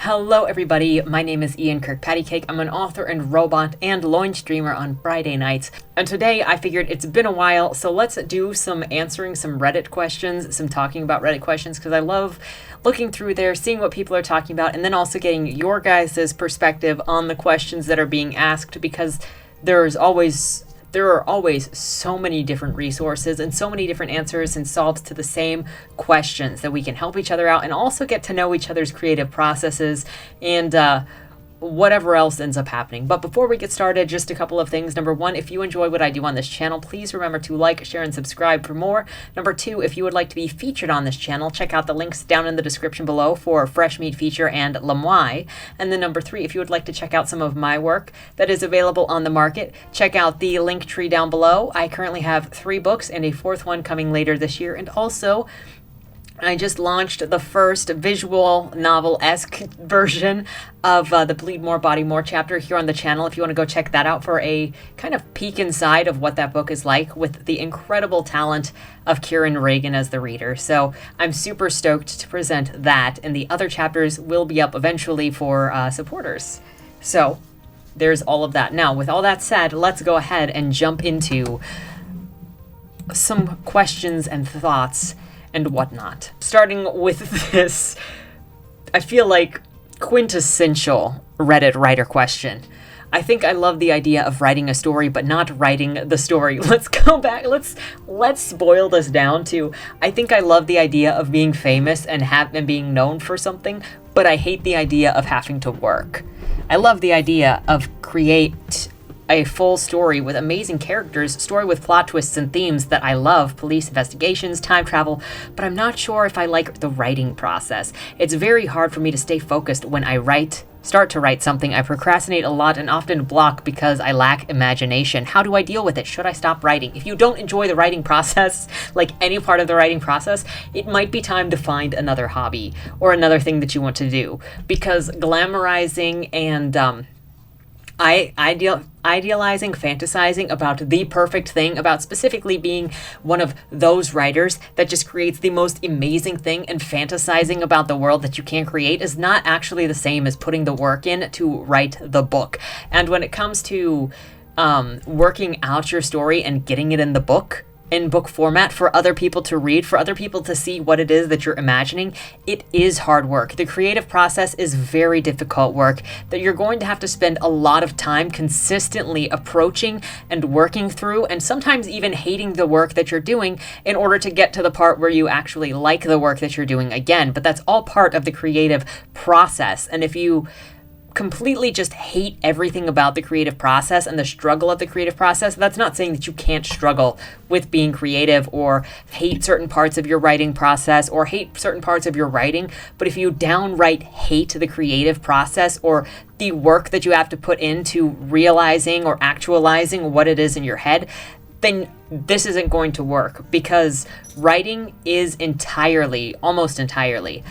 Hello everybody, my name is Ian Kirkpatrick. I'm an author and robot and loin streamer on Friday nights. And today I figured it's been a while, so let's do some answering some Reddit questions, some talking about Reddit questions, because I love looking through there, seeing what people are talking about, and then also getting your guys' perspective on the questions that are being asked, because there are always so many different resources and so many different answers and solves to the same questions that we can help each other out and also get to know each other's creative processes and whatever else ends up happening. But before we get started, just a couple of things. Number one, if you enjoy what I do on this channel, please remember to like, share, and subscribe for more. Number two, if you would like to be featured on this channel, check out the links down in the description below for Fresh Meat Feature and Lamoille. And then number three, if you would like to check out some of my work that is available on the market, check out the link tree down below. I currently have 3 books and a 4th one coming later this year. And also, I just launched the first visual novel-esque version of the Bleed More, Body More chapter here on the channel. If you want to go check that out for a kind of peek inside of what that book is like with the incredible talent of Kieran Reagan as the reader. So I'm super stoked to present that, and the other chapters will be up eventually for supporters. So there's all of that. Now, with all that said, let's go ahead and jump into some questions and thoughts and whatnot. Starting with this, I feel like quintessential Reddit writer question. I think I love the idea of writing a story, but not writing the story. Let's go back. Let's boil this down to, I think I love the idea of being famous and being known for something, but I hate the idea of having to work. I love the idea of create a full story with amazing characters, story with plot twists and themes that I love, police investigations, time travel, but I'm not sure if I like the writing process. It's very hard for me to stay focused when I start to write something. I procrastinate a lot and often block because I lack imagination. How do I deal with it? Should I stop writing? If you don't enjoy the writing process, like any part of the writing process, it might be time to find another hobby or another thing that you want to do, because glamorizing and idealizing, fantasizing about the perfect thing, about specifically being one of those writers that just creates the most amazing thing and fantasizing about the world that you can't create is not actually the same as putting the work in to write the book. And when it comes to working out your story and getting it in book format for other people to read, for other people to see what it is that you're imagining, it is hard work. The creative process is very difficult work that you're going to have to spend a lot of time consistently approaching and working through, and sometimes even hating the work that you're doing in order to get to the part where you actually like the work that you're doing again. But that's all part of the creative process. And if you completely just hate everything about the creative process and the struggle of the creative process, that's not saying that you can't struggle with being creative or hate certain parts of your writing process or hate certain parts of your writing. But if you downright hate the creative process or the work that you have to put into realizing or actualizing what it is in your head, then this isn't going to work, because writing is almost entirely,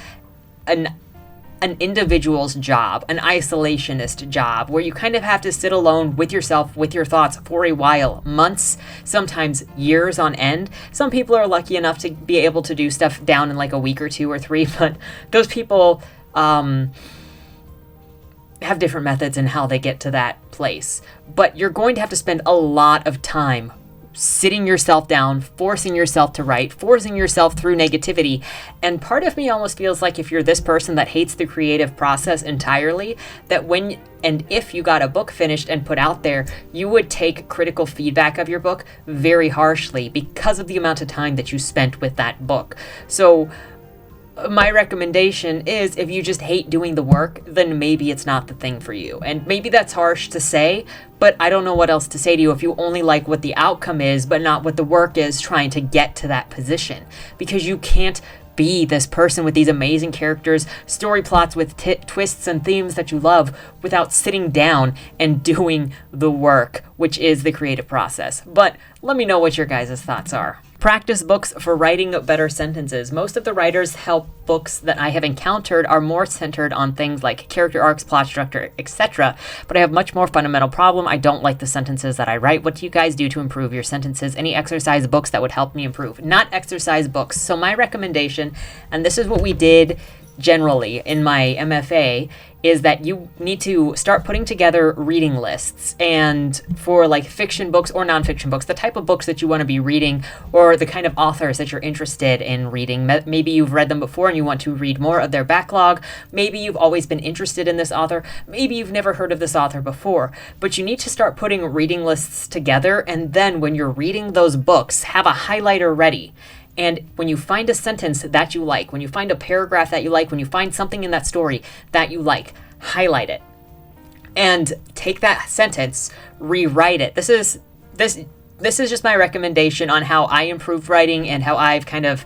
an individual's job, an isolationist job, where you kind of have to sit alone with yourself, with your thoughts for a while, months, sometimes years on end. Some people are lucky enough to be able to do stuff down in like a week or 2 or 3, but those people have different methods in how they get to that place. But you're going to have to spend a lot of time sitting yourself down, forcing yourself to write, forcing yourself through negativity. And part of me almost feels like if you're this person that hates the creative process entirely, that if you got a book finished and put out there, you would take critical feedback of your book very harshly because of the amount of time that you spent with that book. So my recommendation is, if you just hate doing the work, then maybe it's not the thing for you. And maybe that's harsh to say, but I don't know what else to say to you if you only like what the outcome is, but not what the work is trying to get to that position. Because you can't be this person with these amazing characters, story plots with twists and themes that you love without sitting down and doing the work, which is the creative process. But let me know what your guys' thoughts are. Practice books for writing better sentences. Most of the writers' help books that I have encountered are more centered on things like character arcs, plot structure, etc. But I have much more fundamental problem. I don't like the sentences that I write. What do you guys do to improve your sentences? Any exercise books that would help me improve? Not exercise books. So my recommendation, and this is what we did generally in my MFA is that you need to start putting together reading lists, and for like fiction books or nonfiction books, the type of books that you want to be reading or the kind of authors that you're interested in reading. Maybe you've read them before and you want to read more of their backlog. Maybe you've always been interested in this author. Maybe you've never heard of this author before, but you need to start putting reading lists together. And then when you're reading those books, have a highlighter ready. And when you find a sentence that you like, when you find a paragraph that you like, when you find something in that story that you like, highlight it and take that sentence, rewrite it. This is just my recommendation on how I improved writing and how I've kind of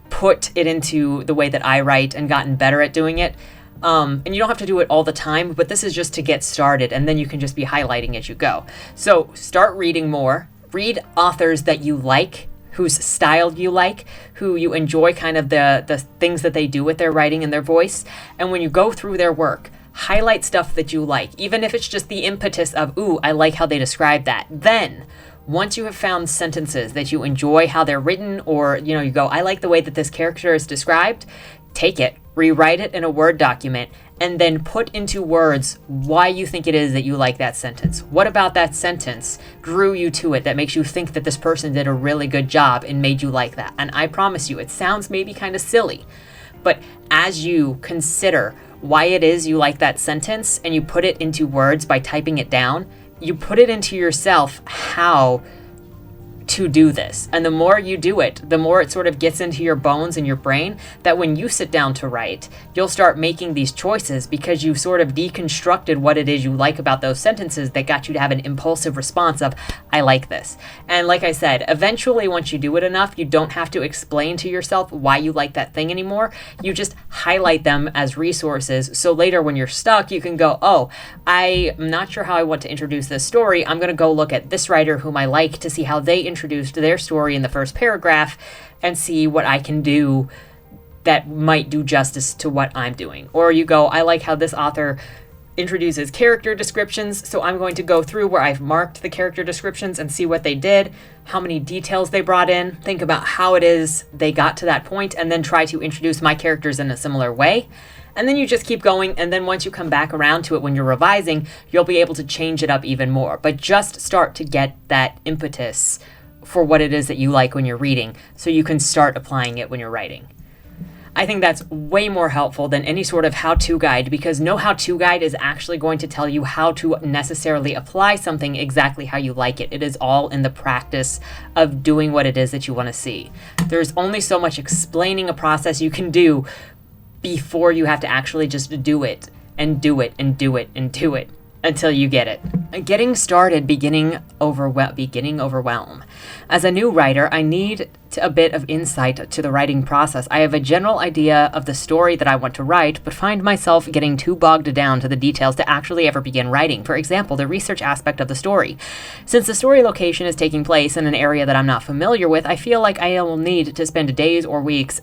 put it into the way that I write and gotten better at doing it. And you don't have to do it all the time, but this is just to get started, and then you can just be highlighting as you go. So start reading more. Read authors that you like, whose style you like, who you enjoy kind of the things that they do with their writing and their voice. And when you go through their work, highlight stuff that you like, even if it's just the impetus of, ooh, I like how they describe that. Then, once you have found sentences that you enjoy how they're written, or, you go, I like the way that this character is described, take it, rewrite it in a Word document, and then put into words why you think it is that you like that sentence. What about that sentence drew you to it that makes you think that this person did a really good job and made you like that? And I promise you, it sounds maybe kind of silly, but as you consider why it is you like that sentence and you put it into words by typing it down, you put it into yourself how to do this. And the more you do it, the more it sort of gets into your bones and your brain, that when you sit down to write, you'll start making these choices because you've sort of deconstructed what it is you like about those sentences that got you to have an impulsive response of, I like this. And like I said, eventually once you do it enough, you don't have to explain to yourself why you like that thing anymore. You just highlight them as resources. So later when you're stuck, you can go, oh, I'm not sure how I want to introduce this story. I'm going to go look at this writer whom I like to see how they introduced their story in the first paragraph and see what I can do that might do justice to what I'm doing. Or you go, I like how this author introduces character descriptions, so I'm going to go through where I've marked the character descriptions and see what they did, how many details they brought in, think about how it is they got to that point, and then try to introduce my characters in a similar way. And then you just keep going, and then once you come back around to it when you're revising, you'll be able to change it up even more. But just start to get that impetus for what it is that you like when you're reading, so you can start applying it when you're writing. I think that's way more helpful than any sort of how-to guide, because no how-to guide is actually going to tell you how to necessarily apply something exactly how you like it. It is all in the practice of doing what it is that you want to see. There's only so much explaining a process you can do before you have to actually just do it and do it and do it and do it until you get it. Getting started, beginning overwhelm. As a new writer, I need a bit of insight to the writing process. I have a general idea of the story that I want to write, but find myself getting too bogged down to the details to actually ever begin writing. For example, the research aspect of the story. Since the story location is taking place in an area that I'm not familiar with, I feel like I will need to spend days or weeks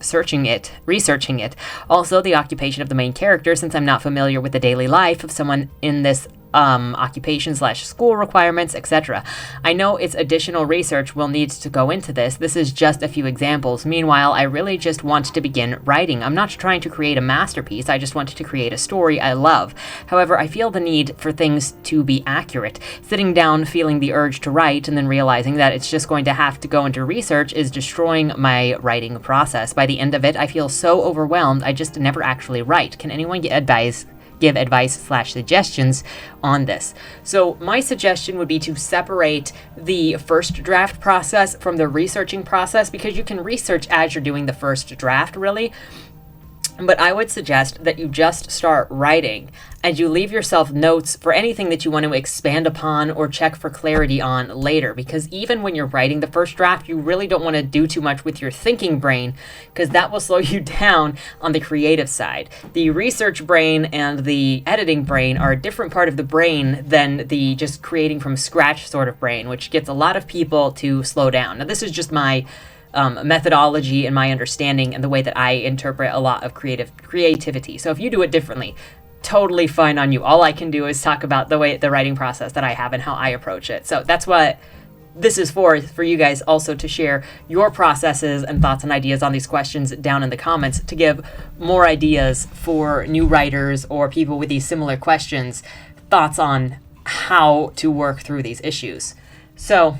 researching it. Also, the occupation of the main character, since I'm not familiar with the daily life of someone in this occupation/school requirements, etc. I know it's additional research will need to go into this. This is just a few examples. Meanwhile, I really just want to begin writing. I'm not trying to create a masterpiece. I just wanted to create a story I love. However, I feel the need for things to be accurate. Sitting down, feeling the urge to write, and then realizing that it's just going to have to go into research is destroying my writing process. By the end of it, I feel so overwhelmed, I just never actually write. Can anyone give advice/suggestions on this? So my suggestion would be to separate the first draft process from the researching process, because you can research as you're doing the first draft, really. But I would suggest that you just start writing and you leave yourself notes for anything that you want to expand upon or check for clarity on later. Because even when you're writing the first draft, you really don't want to do too much with your thinking brain, because that will slow you down on the creative side. The research brain and the editing brain are a different part of the brain than the just creating from scratch sort of brain, which gets a lot of people to slow down. Now, this is just my methodology and my understanding and the way that I interpret a lot of creativity. So if you do it differently, totally fine on you. All I can do is talk about the writing process that I have and how I approach it. So that's this is for you guys also to share your processes and thoughts and ideas on these questions down in the comments to give more ideas for new writers or people with these similar questions, thoughts on how to work through these issues. So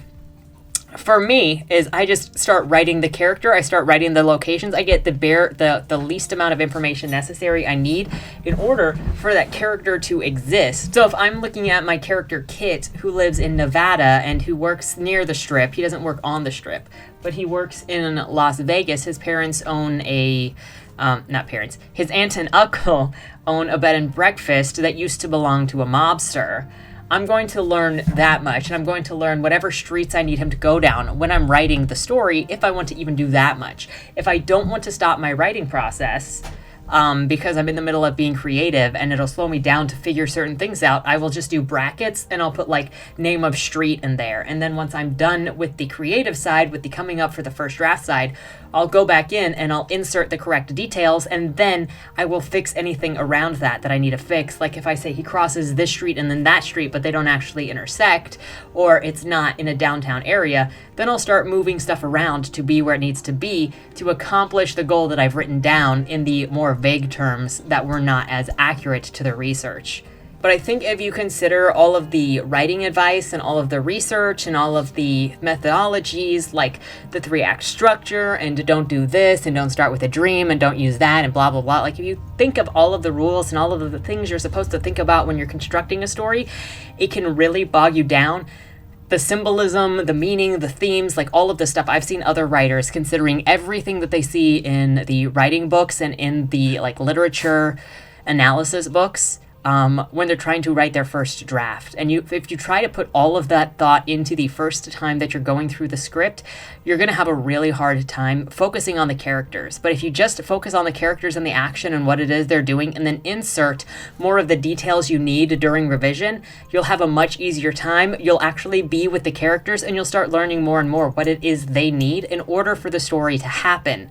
for me is I just start writing the character. I start writing the locations. I get the least amount of information necessary I need in order for that character to exist. So if I'm looking at my character Kit, who lives in Nevada and who works near the Strip, he doesn't work on the Strip, but he works in Las Vegas. His parents own his aunt and uncle own a bed and breakfast that used to belong to a mobster. I'm going to learn that much, and I'm going to learn whatever streets I need him to go down when I'm writing the story, if I want to even do that much. If I don't want to stop my writing process, because I'm in the middle of being creative and it'll slow me down to figure certain things out, I will just do brackets and I'll put like name of street in there. And then once I'm done with the creative side, with the coming up for the first draft side, I'll go back in and I'll insert the correct details, and then I will fix anything around that I need to fix. Like if I say he crosses this street and then that street, but they don't actually intersect, or it's not in a downtown area, then I'll start moving stuff around to be where it needs to be to accomplish the goal that I've written down in the more vague terms that were not as accurate to the research. But I think if you consider all of the writing advice and all of the research and all of the methodologies, like the 3-act structure and don't do this and don't start with a dream and don't use that and blah, blah, blah. Like if you think of all of the rules and all of the things you're supposed to think about when you're constructing a story, it can really bog you down. The symbolism, the meaning, the themes, like all of this stuff. I've seen other writers considering everything that they see in the writing books and in the like literature analysis books when they're trying to write their first draft. And if you try to put all of that thought into the first time that you're going through the script, you're going to have a really hard time focusing on the characters. But if you just focus on the characters and the action and what it is they're doing, and then insert more of the details you need during revision, you'll have a much easier time. You'll actually be with the characters and you'll start learning more and more what it is they need in order for the story to happen.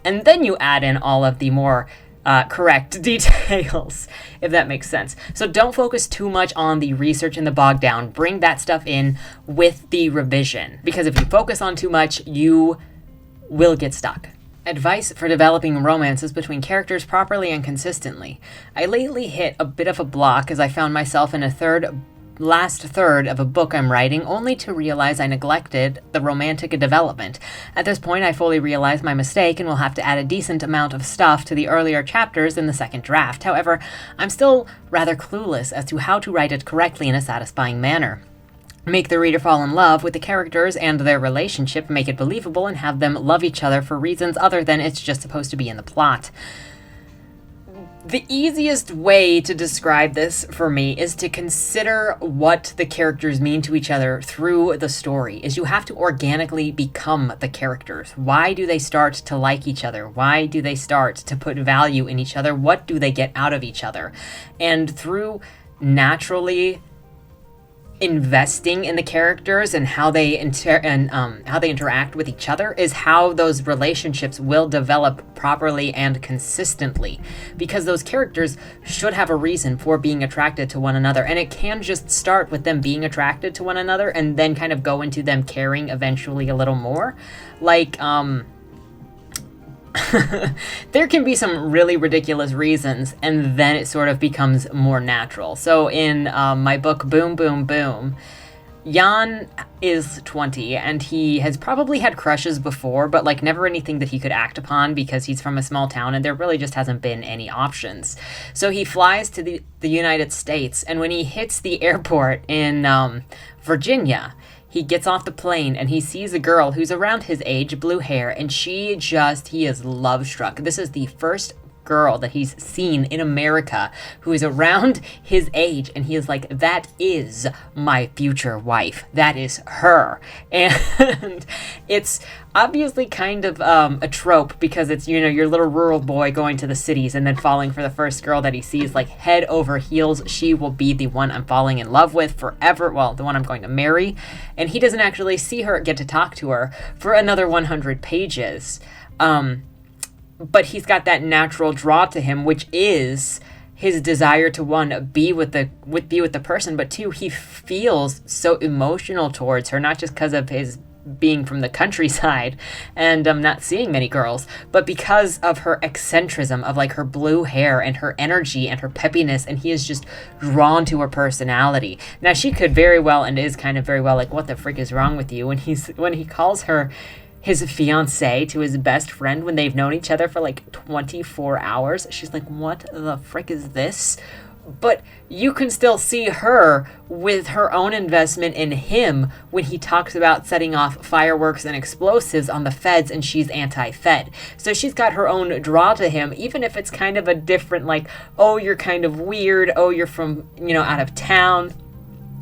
And then you add in all of the more correct details, if that makes sense. So don't focus too much on the research and the bog down. Bring that stuff in with the revision, because if you focus on too much, you will get stuck. Advice for developing romances between characters properly and consistently. I lately hit a bit of a block as I found myself in last third of a book I'm writing, only to realize I neglected the romantic development. At this point, I fully realize my mistake and will have to add a decent amount of stuff to the earlier chapters in the second draft. However, I'm still rather clueless as to how to write it correctly in a satisfying manner. Make the reader fall in love with the characters and their relationship, make it believable, and have them love each other for reasons other than it's just supposed to be in the plot. The easiest way to describe this for me is to consider what the characters mean to each other through the story. Is you have to organically become the characters. Why do they start to like each other? Why do they start to put value in each other? What do they get out of each other? And through naturally investing in the characters and how they interact with each other is how those relationships will develop properly and consistently, because those characters should have a reason for being attracted to one another, and it can just start with them being attracted to one another and then kind of go into them caring eventually a little more. Like there can be some really ridiculous reasons, and then it sort of becomes more natural. So in my book, Boom, Boom, Boom, Jan is 20, and he has probably had crushes before, but like never anything that he could act upon because he's from a small town and there really just hasn't been any options. So he flies to the United States, and when he hits the airport in Virginia, he gets off the plane and he sees a girl who's around his age, blue hair, and he is love struck. This is the first girl that he's seen in America who is around his age, and he is like, that is my future wife. That is her. And it's obviously kind of a trope, because it's, you know, your little rural boy going to the cities and then falling for the first girl that he sees, like head over heels. She will be the one I'm falling in love with forever. Well, the one I'm going to marry. And he doesn't actually see her, get to talk to her for another 100 pages. But he's got that natural draw to him, which is his desire to, one, be with the person, but two, he feels so emotional towards her, not just because of his being from the countryside and not seeing many girls, but because of her eccentricism, of like her blue hair and her energy and her peppiness, and he is just drawn to her personality. Now, she could very well, and is kind of very well, like, what the frick is wrong with you? When he calls her his fiance to his best friend when they've known each other for like 24 hours, she's like, what the frick is this? But you can still see her with her own investment in him when he talks about setting off fireworks and explosives on the feds, and she's anti-fed. So she's got her own draw to him, even if it's kind of a different, like, oh, you're kind of weird, oh, you're from, out of town.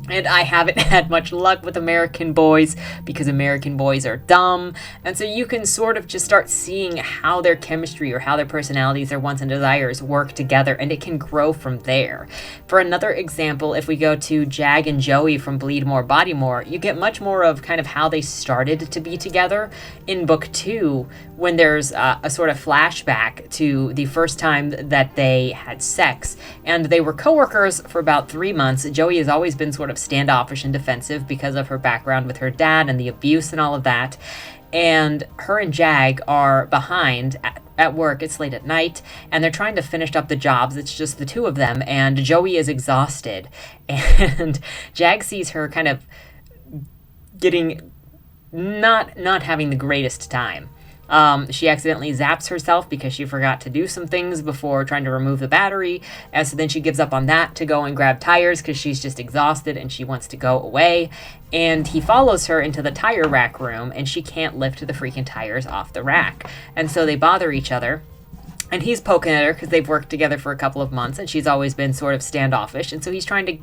And I haven't had much luck with American boys because American boys are dumb. And so you can sort of just start seeing how their chemistry or how their personalities, their wants and desires work together, and it can grow from there. For another example, if we go to Jag and Joey from Bleed More, Body More, you get much more of kind of how they started to be together in book 2, when there's a sort of flashback to the first time that they had sex. And they were coworkers for about 3 months. Joey has always been sort of standoffish and defensive because of her background with her dad and the abuse and all of that. And her and Jag are behind at work. It's late at night, and they're trying to finish up the jobs. It's just the two of them, and Joey is exhausted. And Jag sees her kind of getting not having the greatest time. She accidentally zaps herself because she forgot to do some things before trying to remove the battery. And so then she gives up on that to go and grab tires because she's just exhausted and she wants to go away. And he follows her into the tire rack room, and she can't lift the freaking tires off the rack. And so they bother each other. And he's poking at her because they've worked together for a couple of months, and she's always been sort of standoffish. And so he's trying to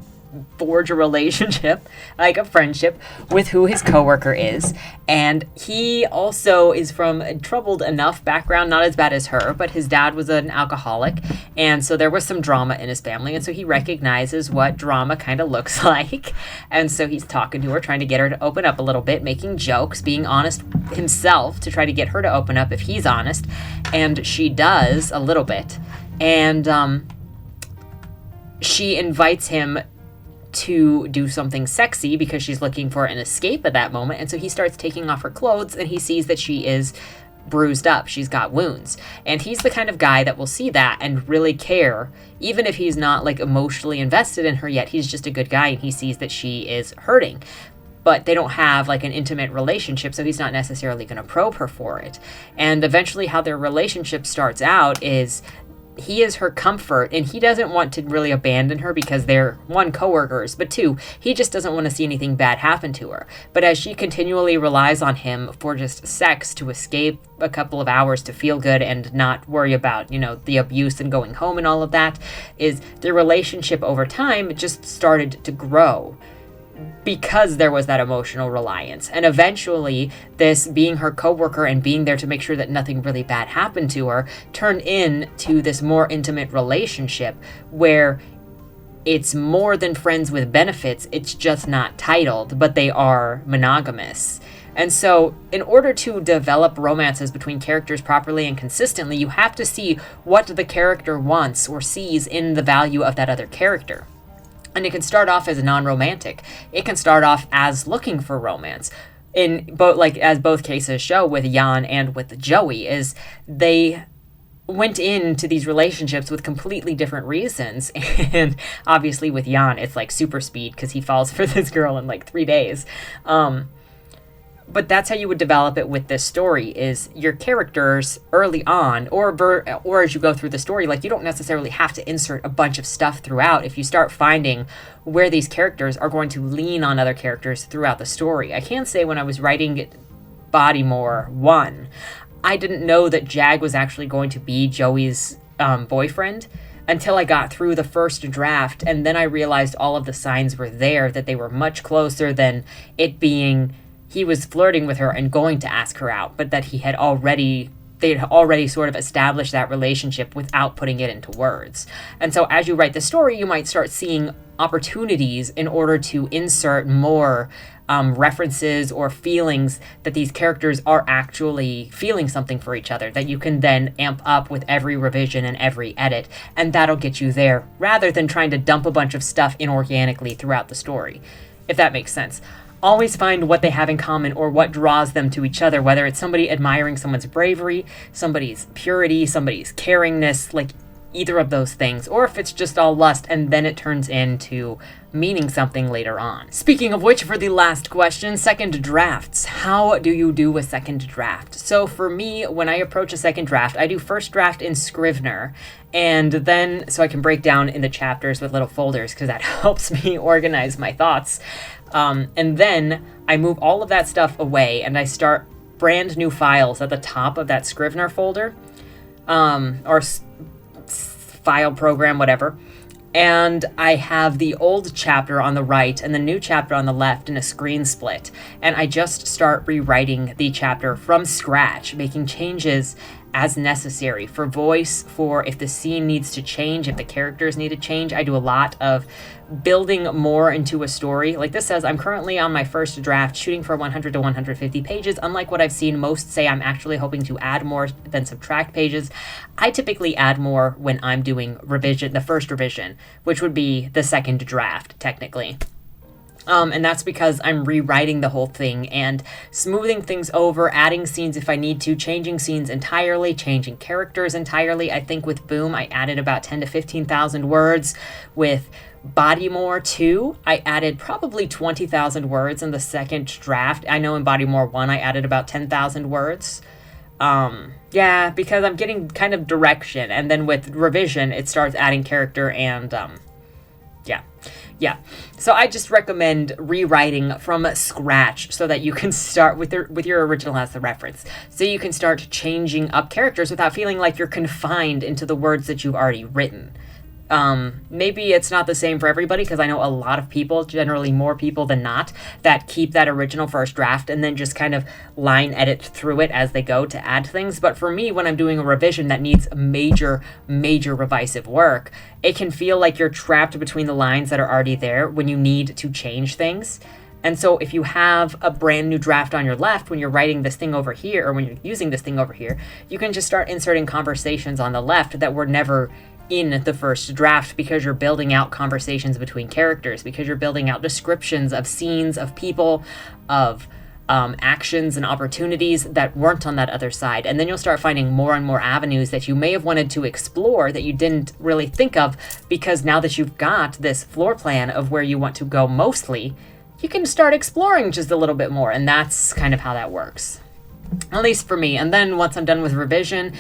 forge a relationship, like a friendship, with who his coworker is. And he also is from a troubled enough background, not as bad as her, but his dad was an alcoholic, and so there was some drama in his family, and so he recognizes what drama kind of looks like. And so he's talking to her, trying to get her to open up a little bit, making jokes, being honest himself to try to get her to open up if he's honest. And she does a little bit. And she invites him to do something sexy because she's looking for an escape at that moment. And so he starts taking off her clothes, and he sees that she is bruised up. She's got wounds. And he's the kind of guy that will see that and really care, even if he's not like emotionally invested in her yet. He's just a good guy, and he sees that she is hurting. But they don't have like an intimate relationship, so he's not necessarily going to probe her for it. And eventually how their relationship starts out is he is her comfort, and he doesn't want to really abandon her because they're, one, coworkers, but two, he just doesn't want to see anything bad happen to her. But as she continually relies on him for just sex to escape a couple of hours to feel good and not worry about, the abuse and going home and all of that, is their relationship over time just started to grow because there was that emotional reliance. And eventually, this being her coworker and being there to make sure that nothing really bad happened to her turned into this more intimate relationship where it's more than friends with benefits. It's just not titled, but they are monogamous. And so in order to develop romances between characters properly and consistently, you have to see what the character wants or sees in the value of that other character. And it can start off as non-romantic. It can start off as looking for romance. In both, as both cases show with Jan and with Joey, is they went into these relationships with completely different reasons. And obviously with Jan, it's like super speed because he falls for this girl in like 3 days. But that's how you would develop it with this story, is your characters early on, or as you go through the story, you don't necessarily have to insert a bunch of stuff throughout if you start finding where these characters are going to lean on other characters throughout the story. I can say when I was writing Bodymore 1, I didn't know that Jag was actually going to be Joey's boyfriend until I got through the first draft, and then I realized all of the signs were there, that they were much closer than it being he was flirting with her and going to ask her out, but that they had already sort of established that relationship without putting it into words. And so as you write the story, you might start seeing opportunities in order to insert more references or feelings that these characters are actually feeling something for each other, that you can then amp up with every revision and every edit, and that'll get you there, rather than trying to dump a bunch of stuff inorganically throughout the story, if that makes sense. Always find what they have in common or what draws them to each other, whether it's somebody admiring someone's bravery, somebody's purity, somebody's caringness, like either of those things, or if it's just all lust and then it turns into meaning something later on. Speaking of which, for the last question, second drafts. How do you do a second draft? So for me, when I approach a second draft, I do first draft in Scrivener, and then so I can break down in the chapters with little folders, because that helps me organize my thoughts. And then I move all of that stuff away and I start brand new files at the top of that Scrivener folder, or file program, whatever. And I have the old chapter on the right and the new chapter on the left in a screen split. And I just start rewriting the chapter from scratch, making changes as necessary for voice, for if the scene needs to change, if the characters need to change. I do a lot of building more into a story. Like this says, I'm currently on my first draft, shooting for 100 to 150 pages. Unlike what I've seen most say, I'm actually hoping to add more than subtract pages. I typically add more when I'm doing revision, the first revision, which would be the second draft, technically. And that's because I'm rewriting the whole thing and smoothing things over, adding scenes if I need to, changing scenes entirely, changing characters entirely. I think with Boom, I added about 10 to 15,000 words. With Bodymore 2, I added probably 20,000 words in the second draft. I know in Bodymore 1, I added about 10,000 words. Yeah, because I'm getting kind of direction. And then with revision, it starts adding character and, yeah. So I just recommend rewriting from scratch so that you can start with your original as the reference. So you can start changing up characters without feeling like you're confined into the words that you've already written. Maybe it's not the same for everybody, because I know a lot of people, generally more people than not, that keep that original first draft and then just kind of line edit through it as they go to add things. But for me, when I'm doing a revision that needs major revisive work, it can feel like you're trapped between the lines that are already there when you need to change things. And so if you have a brand new draft on your left when you're writing this thing over here, or when you're using this thing over here, you can just start inserting conversations on the left that were never in the first draft, because you're building out conversations between characters, because you're building out descriptions of scenes, of people, of actions and opportunities that weren't on that other side. And then you'll start finding more and more avenues that you may have wanted to explore that you didn't really think of, because now that you've got this floor plan of where you want to go mostly, you can start exploring just a little bit more. And that's kind of how that works, at least for me. And then once I'm done with revision,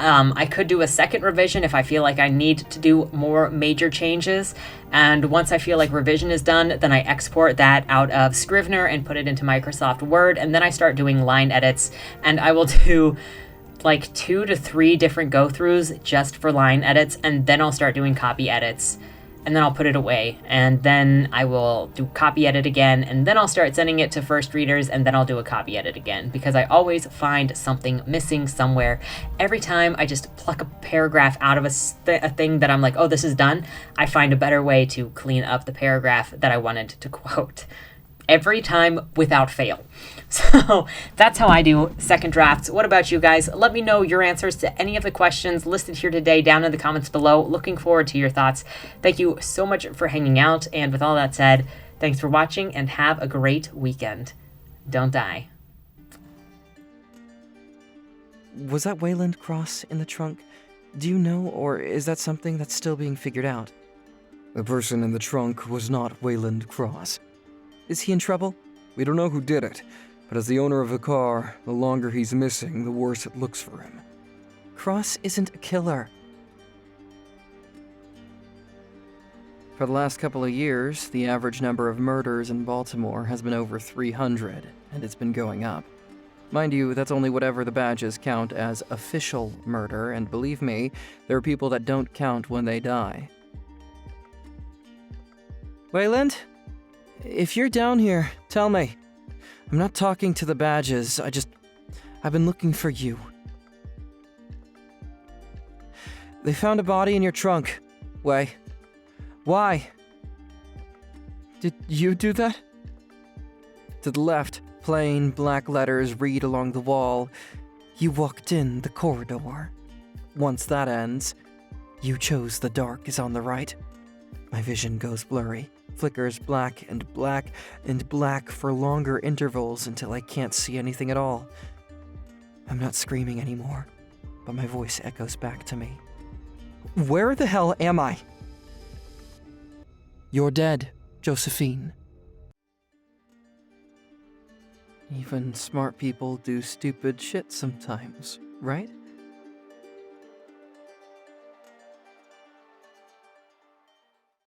I could do a second revision if I feel like I need to do more major changes. And once I feel like revision is done, then I export that out of Scrivener and put it into Microsoft Word. And then I start doing line edits, and I will do like 2 to 3 different go-throughs just for line edits. And then I'll start doing copy edits, and then I'll put it away, and then I will do copy edit again, and then I'll start sending it to first readers, and then I'll do a copy edit again, because I always find something missing somewhere. Every time I just pluck a paragraph out of a thing that I'm like, oh, this is done, I find a better way to clean up the paragraph that I wanted to quote. Every time without fail. So that's how I do second drafts. What about you guys? Let me know your answers to any of the questions listed here today down in the comments below. Looking forward to your thoughts. Thank you so much for hanging out. And with all that said, thanks for watching and have a great weekend. Don't die. Was that Wayland Cross in the trunk? Do you know, or is that something that's still being figured out? The person in the trunk was not Wayland Cross. Is he in trouble? We don't know who did it, but as the owner of the car, the longer he's missing, the worse it looks for him. Cross isn't a killer. For the last couple of years, the average number of murders in Baltimore has been over 300, and it's been going up. Mind you, that's only whatever the badges count as official murder, and believe me, there are people that don't count when they die. Wayland? If you're down here, tell me. I'm not talking to the badges, I've been looking for you. They found a body in your trunk. Why? Did you do that? To the left, plain black letters read along the wall, "You walked in the corridor." Once that ends, "You chose the dark" is on the right. My vision goes blurry, flickers black and black and black for longer intervals until I can't see anything at all. I'm not screaming anymore, but my voice echoes back to me. Where the hell am I? You're dead, Josephine. Even smart people do stupid shit sometimes, right?